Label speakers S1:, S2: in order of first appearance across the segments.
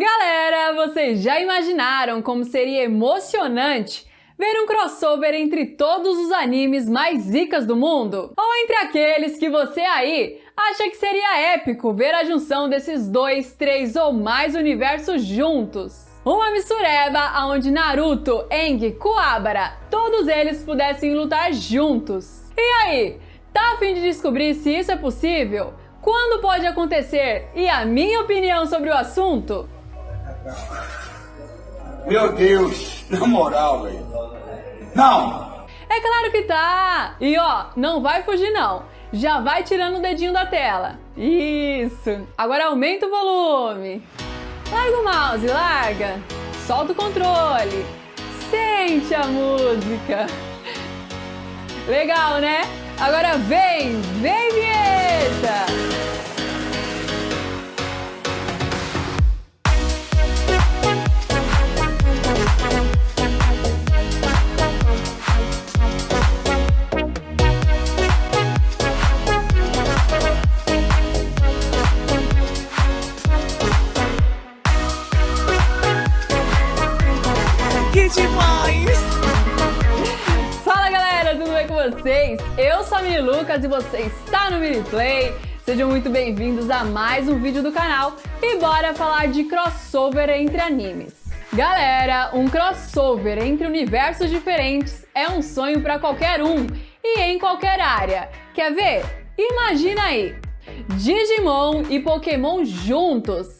S1: Galera, vocês já imaginaram como seria emocionante ver um crossover entre todos os animes mais zicas do mundo? Ou entre aqueles que você aí acha que seria épico ver a junção desses 2, 3 ou mais universos juntos? Uma mistureba onde Naruto, Aang, Kuwabara, todos eles pudessem lutar juntos. E aí, tá a fim de descobrir se isso é possível? Quando pode acontecer? E a minha opinião sobre o assunto?
S2: Meu Deus, na moral, velho. Não!
S1: É claro que tá! E ó, não vai fugir não. Já vai tirando o dedinho da tela. Isso! Agora aumenta o volume. Larga o mouse, larga. Solta o controle. Sente a música. Legal, né? Agora vem vinheta!
S3: Que demais!
S1: Fala galera, tudo bem com vocês? Eu sou a Mini Lucas e você está no Mini Play. Sejam muito bem-vindos a mais um vídeo do canal e bora falar de crossover entre animes. Galera, um crossover entre universos diferentes é um sonho para qualquer um e em qualquer área. Quer ver? Imagina aí, Digimon e Pokémon juntos,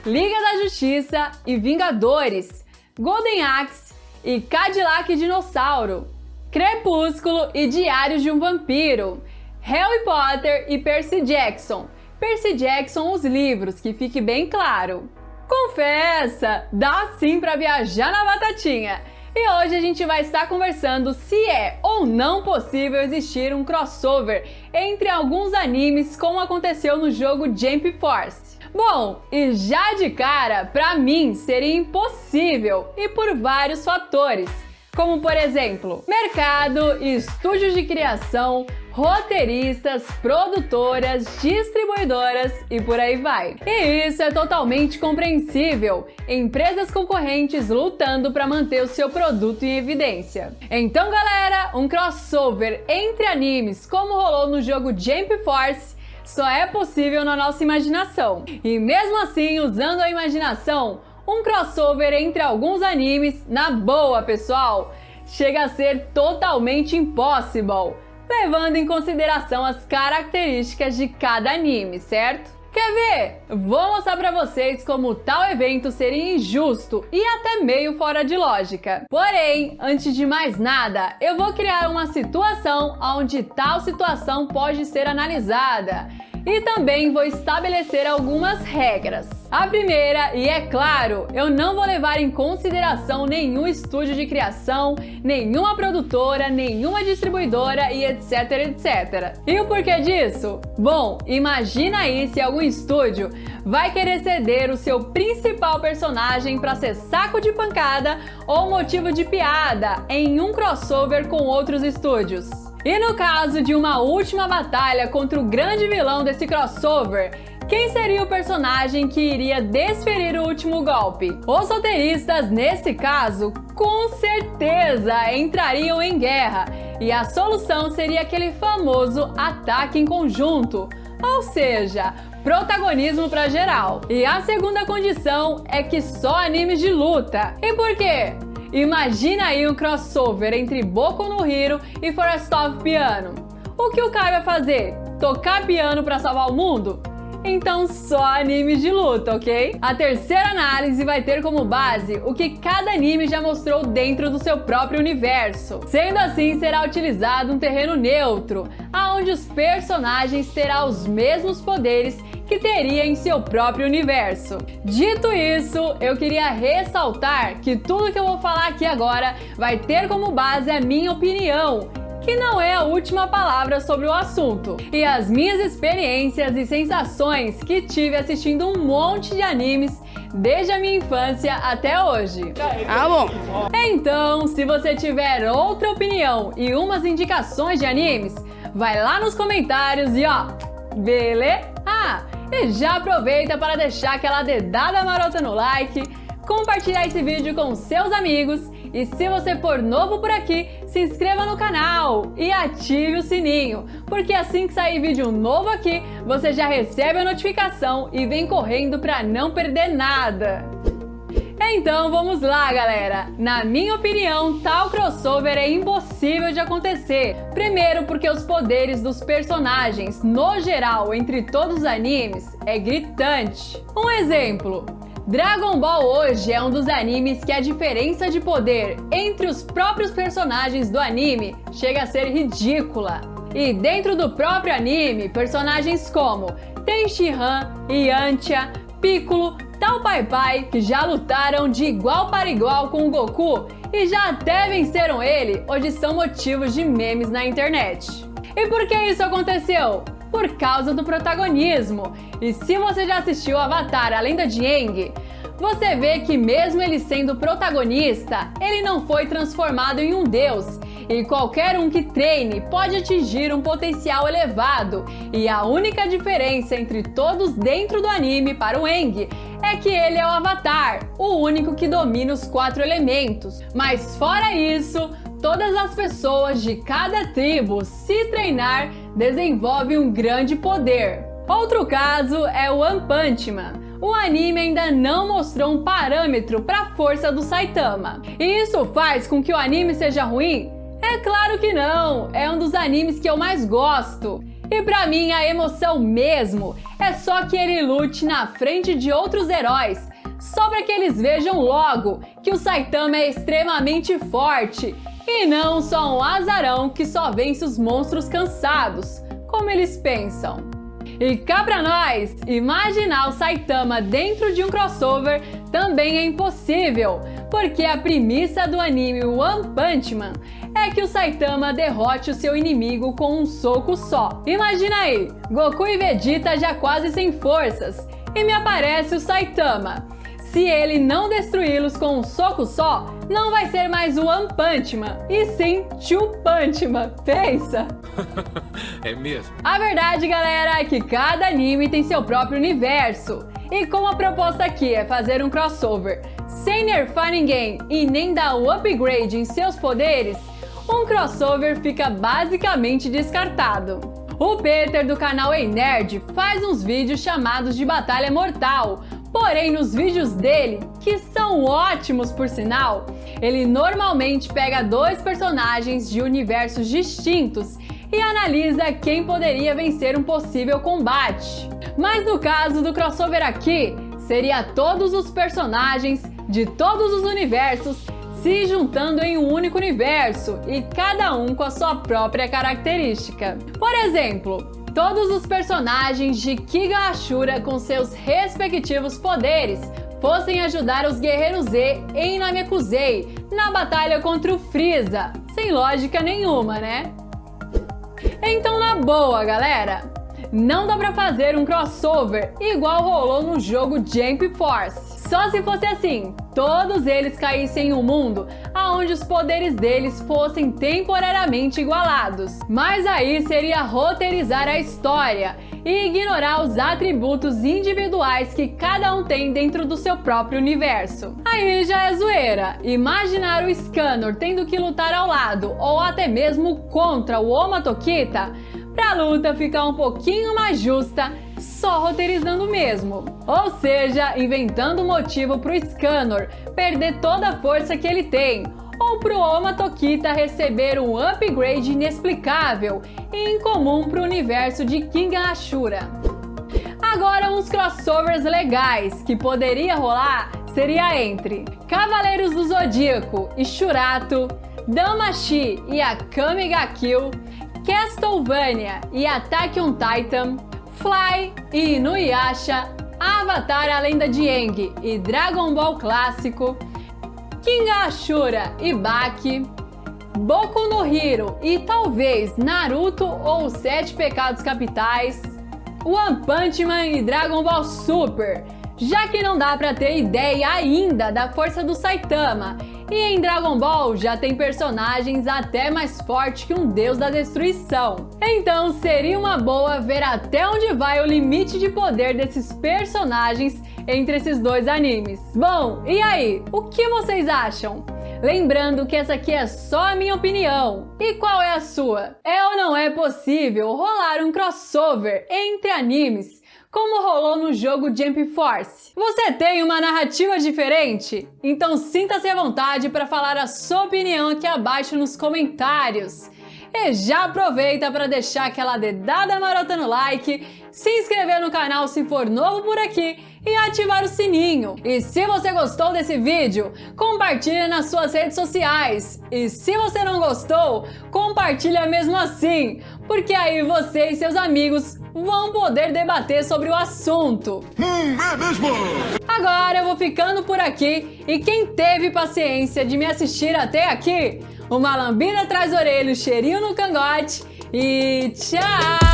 S1: Liga da Justiça e Vingadores, Golden Axe e Cadillac Dinossauro, Crepúsculo e Diários de um Vampiro, Harry Potter e Percy Jackson. Percy Jackson os livros, que fique bem claro. Confessa, dá sim pra viajar na batatinha. E hoje a gente vai estar conversando se é ou não possível existir um crossover entre alguns animes como aconteceu no jogo Jump Force. Bom, e já de cara, pra mim seria impossível e por vários fatores, como por exemplo, mercado, estúdios de criação, roteiristas, produtoras, distribuidoras e por aí vai. E isso é totalmente compreensível, empresas concorrentes lutando para manter o seu produto em evidência. Então galera, um crossover entre animes como rolou no jogo Jump Force só é possível na nossa imaginação. E mesmo assim, usando a imaginação, um crossover entre alguns animes, na boa pessoal, chega a ser totalmente impossível, levando em consideração as características de cada anime, certo? Quer ver? Vou mostrar pra vocês como tal evento seria injusto e até meio fora de lógica. Porém, antes de mais nada, eu vou criar uma situação onde tal situação pode ser analisada. E também vou estabelecer algumas regras. A primeira, e é claro, eu não vou levar em consideração nenhum estúdio de criação, nenhuma produtora, nenhuma distribuidora e etc, etc. E o porquê disso? Bom, imagina aí se algum estúdio vai querer ceder o seu principal personagem para ser saco de pancada ou motivo de piada em um crossover com outros estúdios. E no caso de uma última batalha contra o grande vilão desse crossover, quem seria o personagem que iria desferir o último golpe? Os roteiristas, nesse caso, com certeza entrariam em guerra, e a solução seria aquele famoso ataque em conjunto, ou seja, protagonismo para geral. E a segunda condição é que só animes de luta. E por quê? Imagina aí um crossover entre Boku no Hero e Forest of Piano. O que o cara vai fazer? Tocar piano para salvar o mundo? Então só animes de luta, ok? A terceira análise vai ter como base o que cada anime já mostrou dentro do seu próprio universo. Sendo assim, será utilizado um terreno neutro, onde os personagens terão os mesmos poderes que teria em seu próprio universo. Dito isso, eu queria ressaltar que tudo que eu vou falar aqui agora vai ter como base a minha opinião, que não é a última palavra sobre o assunto, e as minhas experiências e sensações que tive assistindo um monte de animes desde a minha infância até hoje.
S3: Ah, bom.
S1: Então, se você tiver outra opinião e umas indicações de animes, vai lá nos comentários e ó, beleza? Ah, E já aproveita para deixar aquela dedada marota no like, compartilhar esse vídeo com seus amigos e se você for novo por aqui, se inscreva no canal e ative o sininho, porque assim que sair vídeo novo aqui, você já recebe a notificação e vem correndo para não perder nada. Então vamos lá, galera! Na minha opinião, tal crossover é impossível de acontecer. Primeiro porque os poderes dos personagens, no geral, entre todos os animes, é gritante. Um exemplo: Dragon Ball hoje é um dos animes que a diferença de poder entre os próprios personagens do anime chega a ser ridícula. E dentro do próprio anime, personagens como Tenshinhan, Yantia, Piccolo, Tal Pai Pai, que já lutaram de igual para igual com o Goku e já até venceram ele, hoje são motivos de memes na internet. E por que isso aconteceu? Por causa do protagonismo. E se você já assistiu Avatar, a Lenda de Aang, você vê que mesmo ele sendo protagonista, ele não foi transformado em um deus. E qualquer um que treine pode atingir um potencial elevado. E a única diferença entre todos dentro do anime para o Aang é que ele é o Avatar, o único que domina os 4 elementos. Mas fora isso, todas as pessoas de cada tribo, se treinar, desenvolvem um grande poder. Outro caso é o One Punch Man. O anime ainda não mostrou um parâmetro para a força do Saitama. E isso faz com que o anime seja ruim? É claro que não! É um dos animes que eu mais gosto. E pra mim a emoção mesmo é só que ele lute na frente de outros heróis, só para que eles vejam logo que o Saitama é extremamente forte e não só um azarão que só vence os monstros cansados, como eles pensam. E cá pra nós, imaginar o Saitama dentro de um crossover também é impossível, porque a premissa do anime One Punch Man é que o Saitama derrote o seu inimigo com um soco só. Imagina aí, Goku e Vegeta já quase sem forças, e me aparece o Saitama. Se ele não destruí-los com um soco só, não vai ser mais o One Punch Man, e sim Two Punch Man, pensa!
S3: É mesmo?
S1: A verdade, galera, é que cada anime tem seu próprio universo. E como a proposta aqui é fazer um crossover sem nerfar ninguém e nem dar um upgrade em seus poderes, um crossover fica basicamente descartado. O Peter do canal Ei Nerd faz uns vídeos chamados de Batalha Mortal, porém nos vídeos dele, que são ótimos por sinal, ele normalmente pega 2 personagens de universos distintos e analisa quem poderia vencer um possível combate. Mas no caso do crossover aqui, seria todos os personagens de todos os universos se juntando em um único universo e cada um com a sua própria característica. Por exemplo, todos os personagens de Kiga Ashura com seus respectivos poderes fossem ajudar os Guerreiros Z em Namekusei na batalha contra o Frieza. Sem lógica nenhuma, né? Então na boa, galera, não dá pra fazer um crossover igual rolou no jogo Jump Force. Só se fosse assim, todos eles caíssem em um mundo onde os poderes deles fossem temporariamente igualados. Mas aí seria roteirizar a história e ignorar os atributos individuais que cada um tem dentro do seu próprio universo. Aí já é zoeira. Imaginar o Scanner tendo que lutar ao lado ou até mesmo contra o Oma Tokita pra luta ficar um pouquinho mais justa, só roteirizando mesmo. Ou seja, inventando um motivo pro Scanner perder toda a força que ele tem, ou pro Oma Tokita receber um upgrade inexplicável e incomum pro universo de King Ashura. Agora uns crossovers legais que poderia rolar seria entre Cavaleiros do Zodíaco e Shurato, Damashi e Akame ga Kill, Castlevania e Attack on Titan, Fly e Inuyasha, Avatar, a Lenda de Aang e Dragon Ball Clássico, King Ashura e Baki, Boku no Hero e talvez Naruto ou os 7 Pecados Capitais, One Punch Man e Dragon Ball Super, já que não dá pra ter ideia ainda da força do Saitama. E em Dragon Ball já tem personagens até mais fortes que um deus da destruição. Então seria uma boa ver até onde vai o limite de poder desses personagens entre esses dois animes. Bom, e aí? O que vocês acham? Lembrando que essa aqui é só a minha opinião. E qual é a sua? É ou não é possível rolar um crossover entre animes, como rolou no jogo Jump Force? Você tem uma narrativa diferente? Então sinta-se à vontade para falar a sua opinião aqui abaixo nos comentários. E já aproveita para deixar aquela dedada marota no like, se inscrever no canal se for novo por aqui e ativar o sininho. E se você gostou desse vídeo, compartilhe nas suas redes sociais. E se você não gostou, compartilha mesmo assim, porque aí você e seus amigos vão poder debater sobre o assunto.
S2: É mesmo?
S1: Agora eu vou ficando por aqui e quem teve paciência de me assistir até aqui, uma lambida atrás da orelha, um cheirinho no cangote e tchau!